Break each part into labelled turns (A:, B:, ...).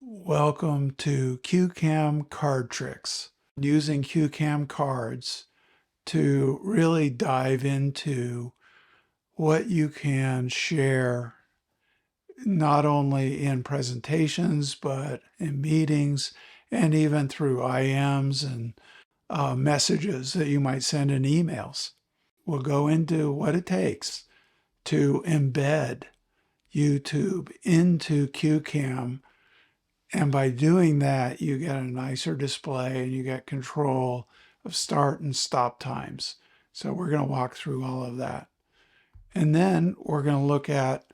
A: Welcome to CueCam card tricks. Using CueCam cards to really dive into what you can share not only in presentations but in meetings and even through IMs and messages that you might send in emails. We'll go into what it takes to embed YouTube into CueCam. And by doing that, you get a nicer display and you get control of start and stop times. So we're going to walk through all of that. And then we're going to look at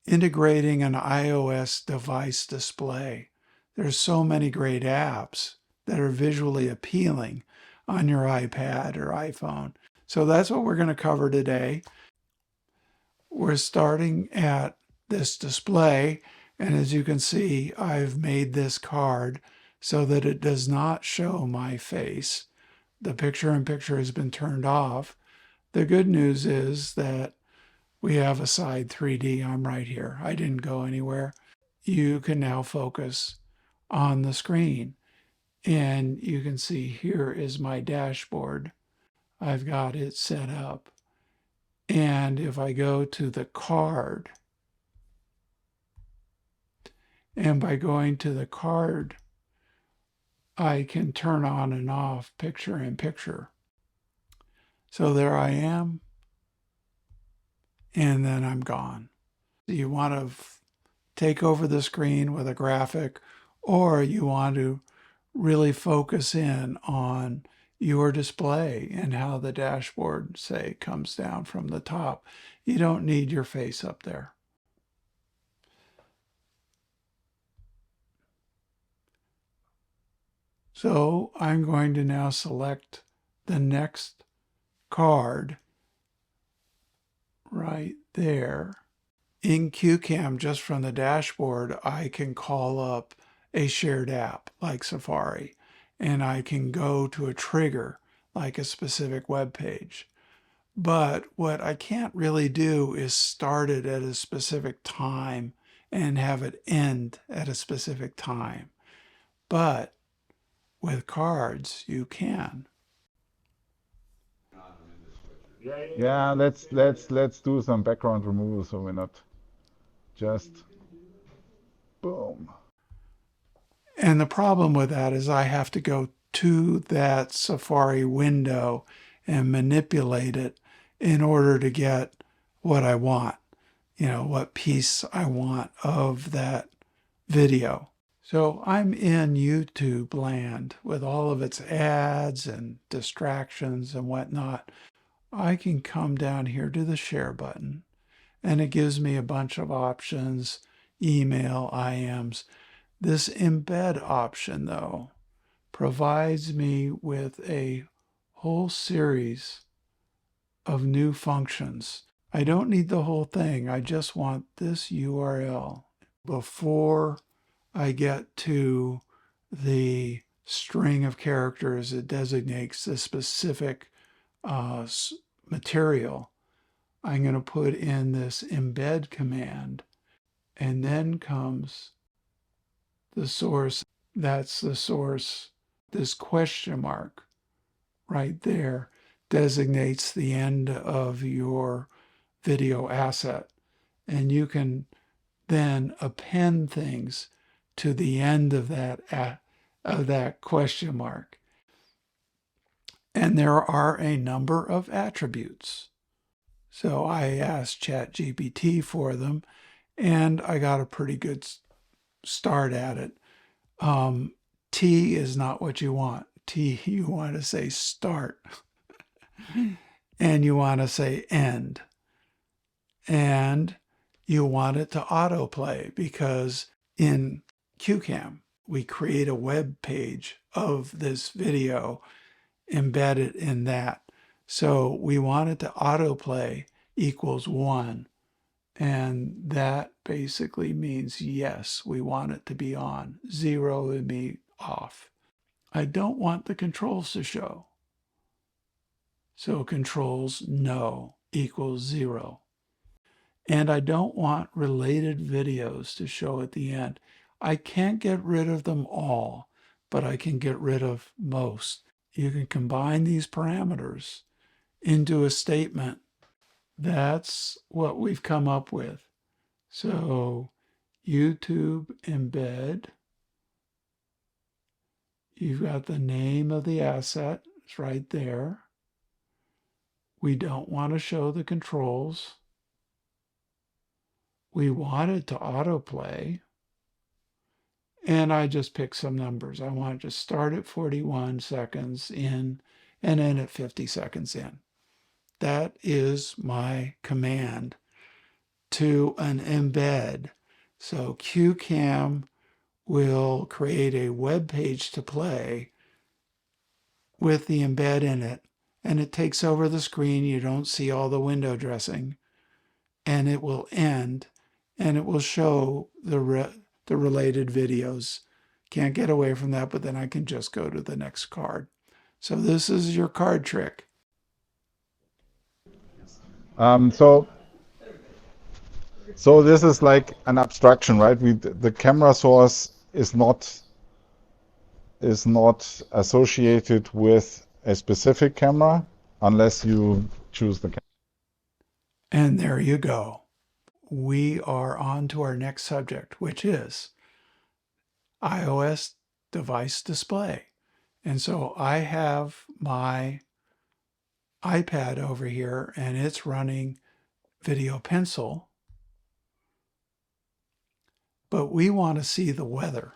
A: integrating an iOS device display. There's so many great apps that are visually appealing on your iPad or iPhone. So that's what we're going to cover today. We're starting at this display. And as you can see, I've made this card so that it does not show my face. The picture-in-picture has been turned off. The good news is that we have a side 3D. I'm right here. I didn't go anywhere. You can now focus on the screen. And you can see here is my dashboard. I've got it set up. And if I go to the card, and by going to the card, I can turn on and off picture-in-picture. So there I am, and then I'm gone. You want to take over the screen with a graphic, or you want to really focus in on your display and how the dashboard, say, comes down from the top. You don't need your face up there. So I'm going to now select the next card right there. In CueCam, just from the dashboard, I can call up a shared app like Safari, and I can go to a trigger like a specific web page. But what I can't really do is start it at a specific time and have it end at a specific time. But with cards, you can.
B: Yeah, let's do some background removal so we're not just boom.
A: And the problem with that is I have to go to that Safari window and manipulate it in order to get what I want, what piece I want of that video. So I'm in YouTube land with all of its ads and distractions and whatnot. I can come down here to the share button, and it gives me a bunch of options, email, IMs. This embed option, though, provides me with a whole series of new functions. I don't need the whole thing. I just want this URL. Before I get to the string of characters that designates the specific material, I'm going to put in this embed command, and then comes the source. That's the source. This question mark right there designates the end of your video asset, and you can then append things to the end of that question mark. And there are a number of attributes. So I asked ChatGPT for them, and I got a pretty good start at it. T is not what you want. T, you want to say start, and you want to say end. And you want it to autoplay, because in CueCam, we create a web page of this video, embed it in that. So we want it to autoplay equals 1. And that basically means yes, we want it to be on. 0 would be off. I don't want the controls to show. So controls no equals 0. And I don't want related videos to show at the end. I can't get rid of them all, but I can get rid of most. You can combine these parameters into a statement. That's what we've come up with. So YouTube embed, you've got the name of the asset, it's right there. We don't want to show the controls. We want it to autoplay. And I just picked some numbers. I want it to start at 41 seconds in and end at 50 seconds in. That is my command to an embed. So CueCam will create a web page to play with the embed in it, and it takes over the screen. You don't see all the window dressing, and it will end, and it will show the related videos. Can't get away from that, but then I can just go to the next card. So this is your card trick.
B: So this is like an abstraction, right? The camera source is not associated with a specific camera unless you choose the camera.
A: And there you go. We are on to our next subject, which is iOS device display. And so I have my iPad over here and it's running Video Pencil, but we want to see the weather.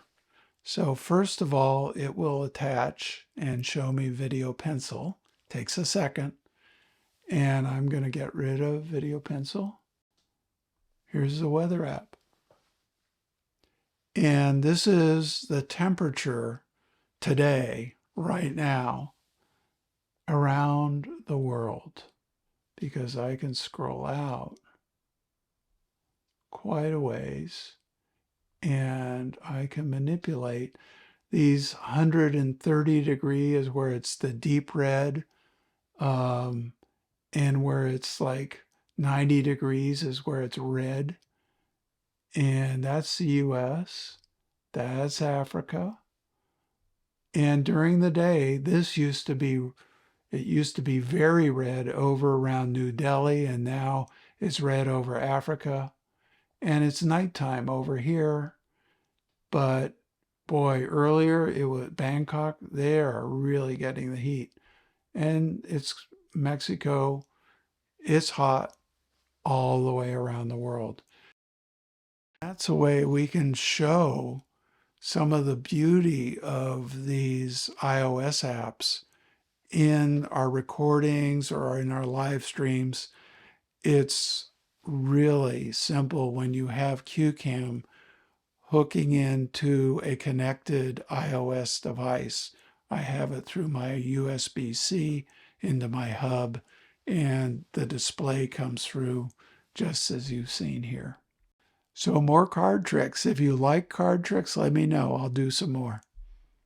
A: So first of all, it will attach and show me Video Pencil. Takes a second. And I'm going to get rid of Video Pencil. Here's the weather app. And this is the temperature today, right now, around the world, because I can scroll out quite a ways and I can manipulate these 130 degree is where it's the deep red, and where it's like 90 degrees is where it's red. And that's the US, that's Africa. And during the day, it used to be very red over around New Delhi, and now it's red over Africa. And it's nighttime over here. But boy, earlier it was Bangkok, they are really getting the heat. And it's Mexico, it's hot all the way around the world. That's a way we can show some of the beauty of these iOS apps in our recordings or in our live streams. It's really simple when you have CueCam hooking into a connected iOS device. I have it through my USB-C into my hub, and the display comes through just as you've seen here. So more card tricks. If you like card tricks, let me know. I'll do some more.